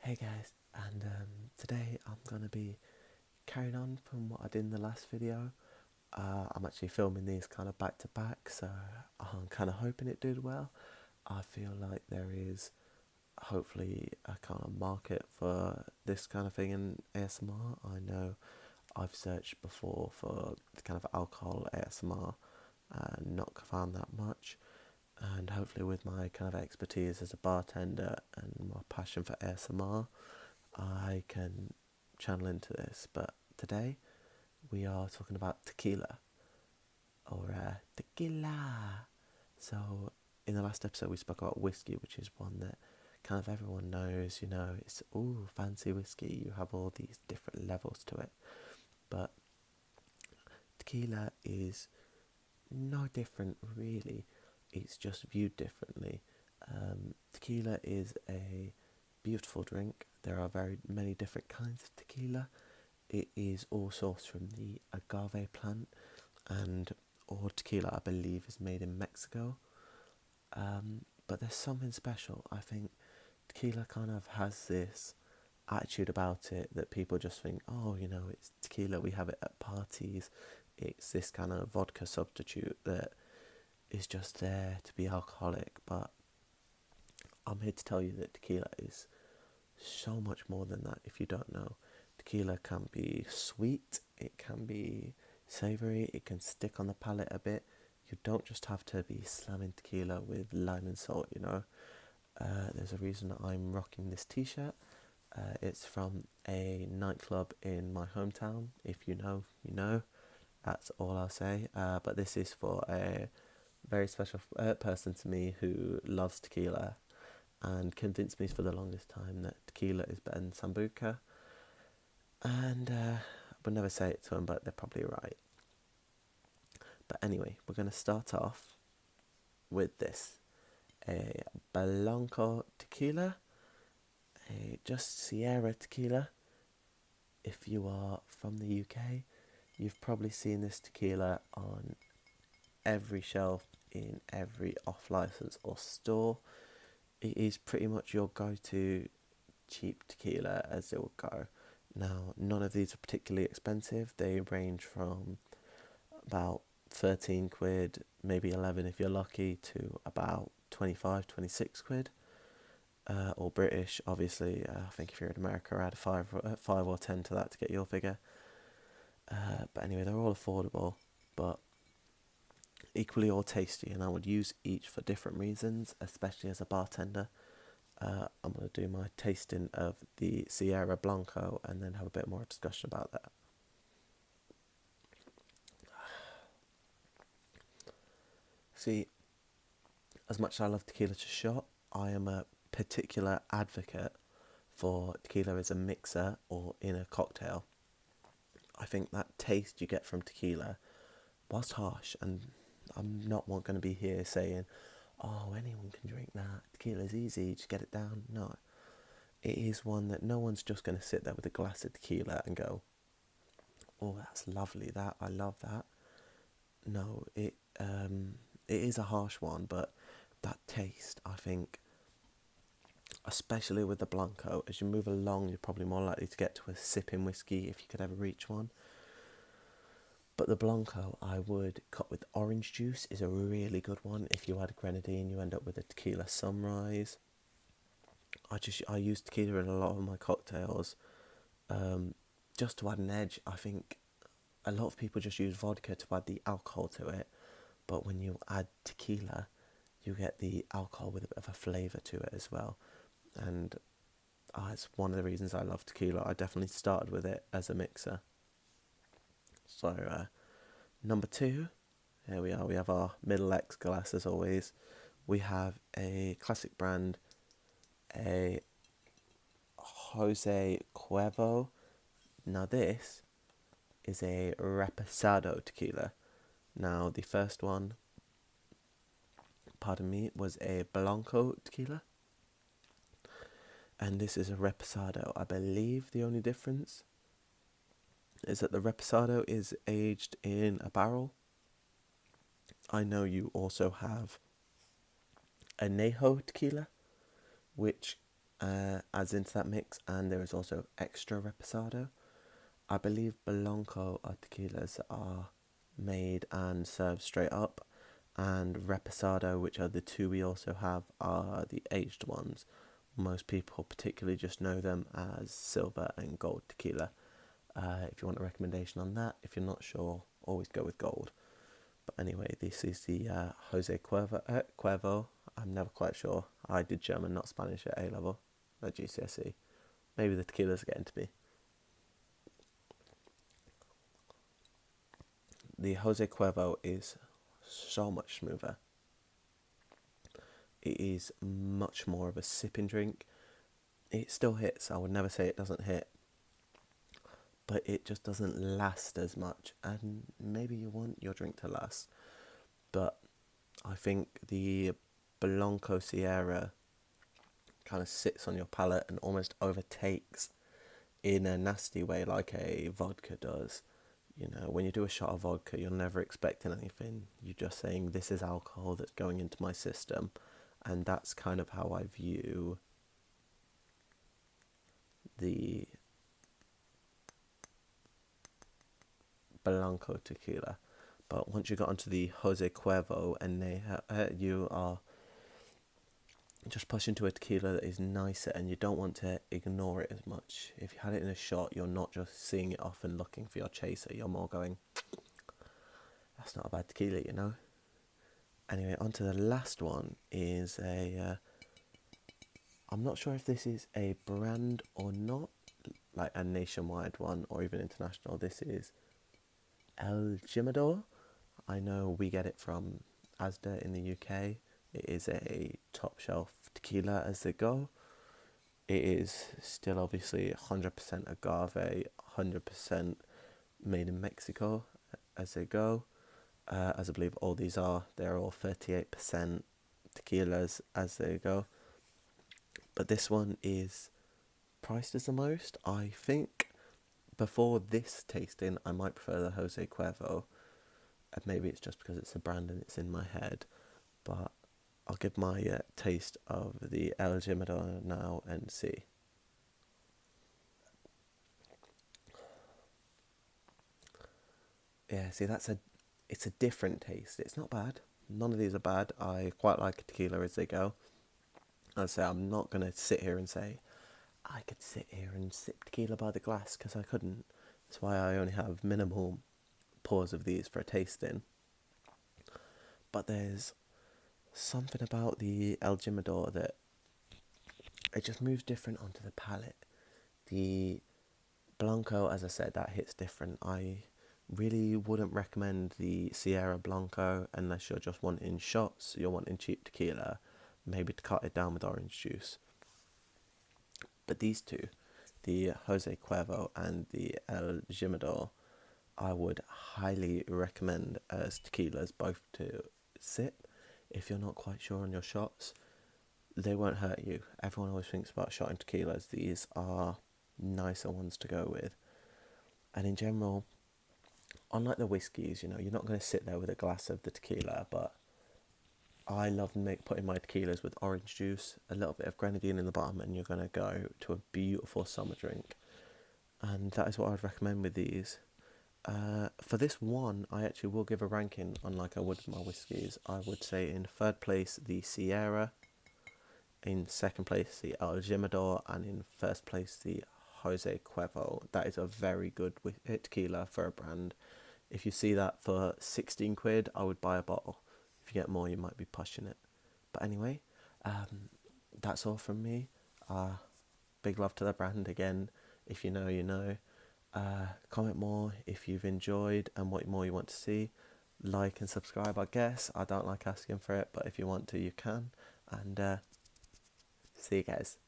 Hey guys, and today I'm gonna be carrying on from what I did in the last video. I'm actually filming these kind of back to back, so I'm kind of hoping it did well. I feel like there is hopefully a kind of market for this kind of thing in ASMR. I know I've searched before for kind of alcohol ASMR and not found that much. And hopefully, with my kind of expertise as a bartender and my passion for ASMR, I can channel into this. But today we are talking about tequila or tequila. So in the last episode we spoke about whiskey, which is one that kind of everyone knows. You know, it's fancy whiskey. You have all these different levels to it, but tequila is no different really. It's just viewed differently. Tequila is a beautiful drink. There are very many different kinds of tequila. It is all sourced from the agave plant, and all tequila, I believe, is made in Mexico. But there's something special. I think tequila kind of has this attitude about it that people just think, oh, you know, it's tequila, we have it at parties. It's this kind of vodka substitute that is just there to be alcoholic. But I'm here to tell you that tequila is so much more than that. If you don't know, tequila can be sweet, it can be savoury, it can stick on the palate a bit. You don't just have to be slamming tequila with lime and salt, you know. There's a reason I'm rocking this t-shirt. It's from a nightclub in my hometown. If you know, you know. That's all I'll say. But this is for a very special person to me who loves tequila and convinced me for the longest time that tequila is better than sambuca. And I would never say it to them, but they're probably right. But anyway, we're going to start off with this. A Blanco tequila, a just Sierra tequila. If you are from the UK, you've probably seen this tequila on every shelf in every off-license or store. It is pretty much your go-to cheap tequila as it will go. Now, none of these are particularly expensive. They range from about 13 quid, maybe 11 if you're lucky, to about 25, 26 quid. Or British, obviously. I think if you're in America, add 5 or 10 to that to get your figure. But anyway, they're all affordable, but equally all tasty, and I would use each for different reasons, especially as a bartender. I'm going to do my tasting of the Sierra Blanco and then have a bit more discussion about that. See, as much as I love tequila to shot, I am a particular advocate for tequila as a mixer or in a cocktail. I think that taste you get from tequila, whilst harsh, and I'm not going to be here saying, oh, anyone can drink that, tequila's easy, just get it down. No, it is one that no one's just going to sit there with a glass of tequila and go, oh, that's lovely, that, I love that. No, it is a harsh one, but that taste, I think, especially with the Blanco, as you move along, you're probably more likely to get to a sipping whiskey if you could ever reach one. But the Blanco, I would cut with orange juice, is a really good one. If you add grenadine, you end up with a tequila sunrise. I use tequila in a lot of my cocktails, just to add an edge. I think a lot of people just use vodka to add the alcohol to it, but when you add tequila, you get the alcohol with a bit of a flavour to it as well. And it's one of the reasons I love tequila. I definitely started with it as a mixer. So, number 2, here we are. We have our Middle X glass as always. We have a classic brand, a Jose Cuervo. Now this is a Reposado tequila. Now the first one, pardon me, was a Blanco tequila. And this is a Reposado. I believe the only difference is that the Reposado is aged in a barrel. I know you also have Añejo tequila, which adds into that mix, and there is also extra reposado. I believe Blanco or tequilas are made and served straight up, and reposado, which are the two we also have, are the aged ones. Most people particularly just know them as silver and gold tequila. If you want a recommendation on that, if you're not sure, always go with gold. But anyway, this is the Jose Cuervo. I'm never quite sure. I did German, not Spanish at A level, at GCSE. Maybe the tequila's getting to me. The Jose Cuervo is so much smoother. It is much more of a sipping drink. It still hits. I would never say it doesn't hit, but it just doesn't last as much. And maybe you want your drink to last, but I think the Blanco Sierra kind of sits on your palate and almost overtakes in a nasty way, like a vodka does. You know, when you do a shot of vodka, you're never expecting anything. You're just saying, this is alcohol that's going into my system. And that's kind of how I view the Blanco tequila. But once you got onto the Jose Cuervo, and you are just push into a tequila that is nicer, and you don't want to ignore it as much. If you had it in a shot, you're not just seeing it off and looking for your chaser. You're more going, that's not a bad tequila, you know. Anyway, on to the last one is I'm not sure if this is a brand or not, like a nationwide one or even international. This is El Jimador. I know we get it from Asda in the UK. It is a top shelf tequila as they go. It is still obviously 100% agave, 100% made in Mexico as they go. As I believe all these are, they're all 38% tequilas as they go. But this one is priced as the most. I think before this tasting, I might prefer the Jose Cuervo. And maybe it's just because it's a brand and it's in my head. But I'll give my taste of the El Jimador now and see. Yeah, see, it's a different taste. It's not bad. None of these are bad. I quite like tequila as they go. I'd say I'm not going to sit here and say I could sit here and sip tequila by the glass, because I couldn't. That's why I only have minimal pours of these for a tasting. But there's something about the El Jimador that it just moves different onto the palate. The Blanco, as I said, that hits different. I really wouldn't recommend the Sierra Blanco unless you're just wanting shots, you're wanting cheap tequila, maybe to cut it down with orange juice. But these two, the Jose Cuervo and the El Jimador, I would highly recommend as tequilas, both to sip if you're not quite sure on your shots. They won't hurt you. Everyone always thinks about shotting tequilas. These are nicer ones to go with. And in general, unlike the whiskies, you know, you're not going to sit there with a glass of the tequila, but I love putting my tequilas with orange juice, a little bit of grenadine in the bottom, and you're going to go to a beautiful summer drink. And that is what I'd recommend with these. For this one, I actually will give a ranking, unlike I would with my whiskies. I would say in third place, the Sierra. In second place, the El Jimador. And in first place, the Jose Cuervo. That is a very good tequila for a brand. If you see that for 16 quid, I would buy a bottle. If you get more, you might be pushing it. But anyway, that's all from me. Big love to the brand again. If you know, you know. Comment more if you've enjoyed and what more you want to see. Like and subscribe, I guess. I don't like asking for it, but if you want to, you can. And see you guys.